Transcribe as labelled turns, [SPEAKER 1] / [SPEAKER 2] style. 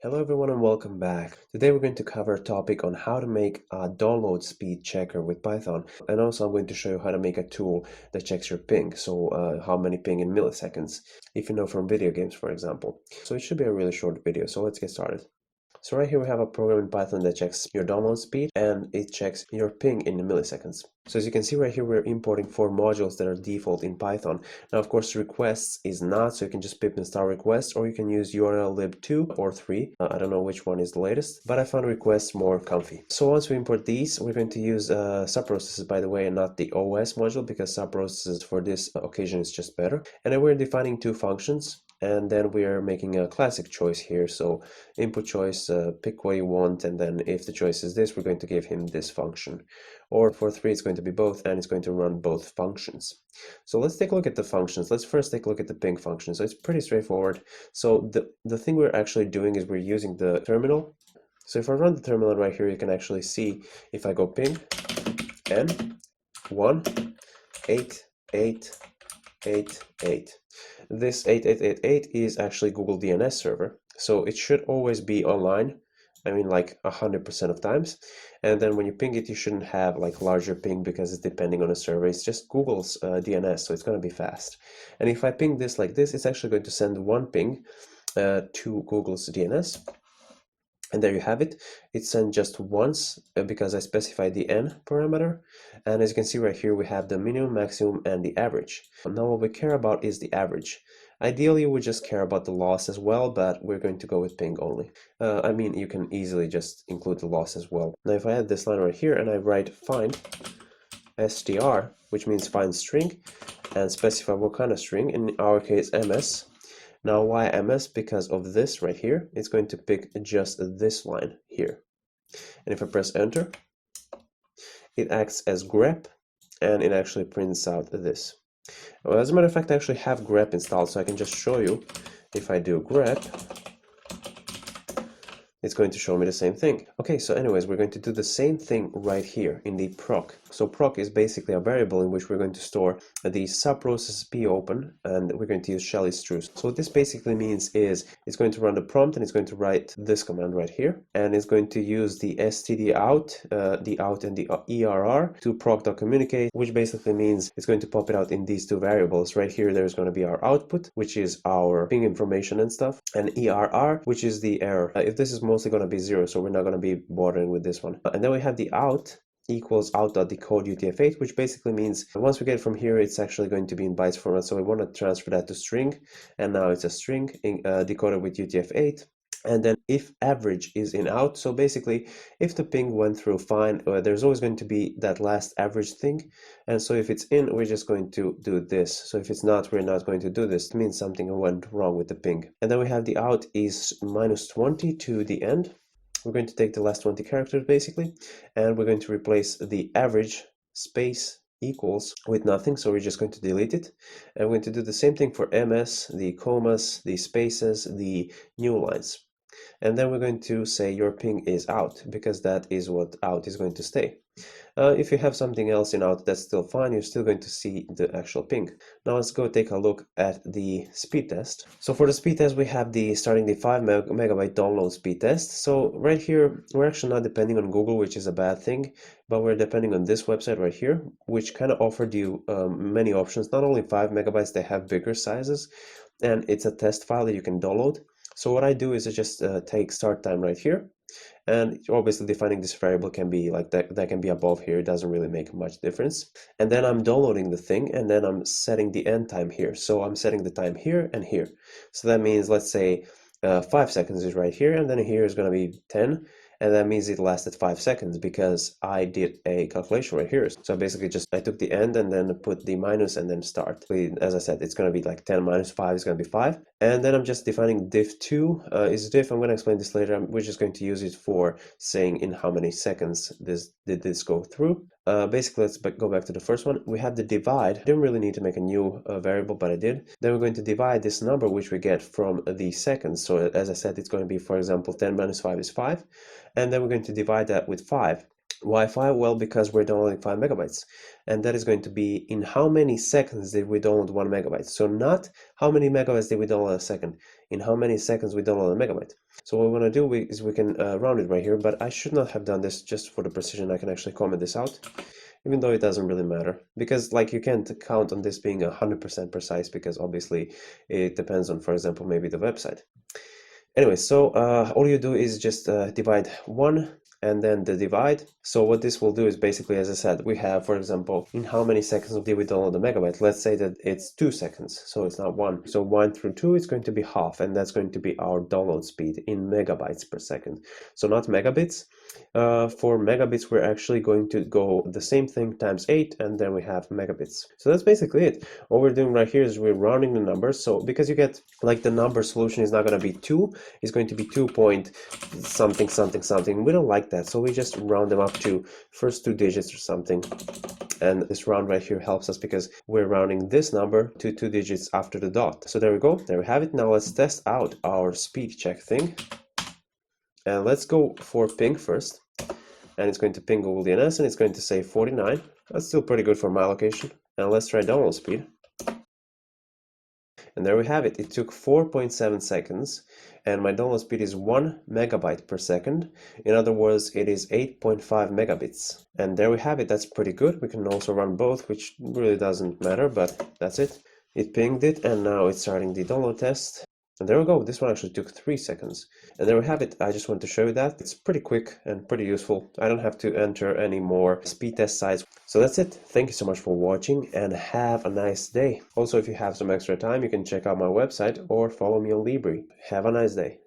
[SPEAKER 1] Hello everyone and welcome back. Today we're going to cover a topic on how to make a download speed checker with Python, and also I'm going to show you how to make a tool that checks your ping, so how many ping in milliseconds, if you know from video games for example. So it should be a really short video, so let's get started. So right here we have a program in Python that checks your download speed and it checks your ping in milliseconds. So as you can see right here, we're importing 4 modules that are default in Python. Now, of course, requests is not, so you can just pip install request, or you can use URL lib 2 or 3. I don't know which one is the latest, but I found requests more comfy. So once we import these, we're going to use subprocesses, by the way, and not the OS module, because subprocesses for this occasion is just better. And then we're defining 2 functions. And then we are making a classic choice here. So input choice, pick what you want, and then if the choice is this, we're going to give him this function. Or for 3, it's going to be both, and it's going to run both functions. So let's take a look at the functions. Let's first take a look at the ping function. So it's pretty straightforward. So the thing we're actually doing is we're using the terminal. So if I run the terminal right here, you can actually see if I go ping n 1 8 8 8 8. This 8888 is actually Google DNS server, so it should always be online. I mean, like 100% of times. And then when you ping it, you shouldn't have like larger ping because it's depending on the server. It's just Google's DNS, so it's going to be fast. And if I ping this like this, it's actually going to send one ping to Google's DNS. And there you have it. It's sent just once because I specified the n parameter. And as you can see right here, we have the minimum, maximum, and the average. Now what we care about is the average. Ideally, we just care about the loss as well, but we're going to go with ping only. I mean, you can easily just include the loss as well. Now, if I add this line right here and I write find str, which means find string, and specify what kind of string, in our case, ms. Now, why ms? Because of this right here, it's going to pick just this line here. And if I press enter, it acts as grep, and it actually prints out this. Well, as a matter of fact, I actually have grep installed, so I can just show you. If I do grep, it's going to show me the same thing. Okay, so anyways, we're going to do the same thing right here in the proc. So proc is basically a variable in which we're going to store the subprocess popen, and we're going to use shell is true. So what this basically means is it's going to run the prompt and it's going to write this command right here, and it's going to use the stdout, the out and the err to proc.communicate, which basically means it's going to pop it out in these 2 variables. Right here, there's going to be our output, which is our ping information and stuff, and err, which is the error. If this is mostly going to be 0, so we're not going to be bothering with this one. And then we have the out equals out.decode UTF-8, which basically means once we get from here, it's actually going to be in bytes format. So we want to transfer that to string, and now it's a string decoded with UTF-8. And then if average is in out, so basically if the ping went through fine, there's always going to be that last average thing. And so if it's in, we're just going to do this. So if it's not, we're not going to do this. It means something went wrong with the ping. And then we have the out is -20 to the end. We're going to take the last 20 characters basically, and we're going to replace the average space equals with nothing, so we're just going to delete it. And we're going to do the same thing for ms, the commas, the spaces, the new lines. And then we're going to say your ping is out, because that is what out is going to stay. If you have something else in out, that's still fine. You're still going to see the actual ping. Now let's go take a look at the speed test. So for the speed test, we have starting the 5 megabyte download speed test. So right here, we're actually not depending on Google, which is a bad thing, but we're depending on this website right here, which kind of offered you many options. Not only 5 megabytes, they have bigger sizes, and it's a test file that you can download. So what I do is I just take start time right here, and obviously defining this variable can be like that can be above here. It doesn't really make much difference. And then I'm downloading the thing, and then I'm setting the end time here. So I'm setting the time here and here. So that means, let's say 5 seconds is right here, and then here is going to be 10. And that means it lasted 5 seconds because I did a calculation right here. So basically I took the end and then put the minus and then start. As I said, it's going to be like 10 minus 5 is going to be 5. And then I'm just defining diff2 is diff. I'm going to explain this later. We're just going to use it for saying in how many seconds did this go through. Basically, let's go back to the first one. We have the divide. I didn't really need to make a new variable, but I did. Then we're going to divide this number, which we get from the seconds. So as I said, it's going to be, for example, 10 minus 5 is 5. And then we're going to divide that with 5. Wi-Fi? Well, because we're downloading 5 megabytes, and that is going to be in how many seconds did we download 1 megabyte. So not how many megabytes did we download a second, in how many seconds we download a megabyte. So what we're going to do is we can round it right here, but I should not have done this. Just for the precision, I can actually comment this out, even though it doesn't really matter, because like you can't count on this being 100% precise, because obviously it depends on, for example, maybe the website. Anyway, so all you do is just divide 1 and then the divide. So what this will do is basically, as I said, we have, for example, in how many seconds did we download the megabyte? Let's say that it's 2 seconds, so it's not 1. So 1 through 2 is going to be half, and that's going to be our download speed in megabytes per second. So not megabits. For megabits, we're actually going to go the same thing times 8, and then we have megabits. So that's basically it. What we're doing right here is we're rounding the numbers. So because you get, like, the number solution is not going to be 2, it's going to be 2 point something something something. We don't like that, so we just round them up to first 2 digits or something. And this round right here helps us because we're rounding this number to 2 digits after the dot. So there we go, there we have it. Now let's test out our speed check thing, and let's go for ping first. And it's going to ping Google DNS, and it's going to say 49. That's still pretty good for my location. And let's try download speed. And there we have it. It took 4.7 seconds, and my download speed is 1 megabyte per second. In other words, it is 8.5 megabits. And there we have it. That's pretty good. We can also run both, which really doesn't matter, but that's it. It pinged it, and now it's starting the download test. And there we go. This one actually took 3 seconds. And there we have it. I just want to show you that. It's pretty quick and pretty useful. I don't have to enter any more speed test sites. So that's it. Thank you so much for watching, and have a nice day. Also, if you have some extra time, you can check out my website or follow me on Libri. Have a nice day.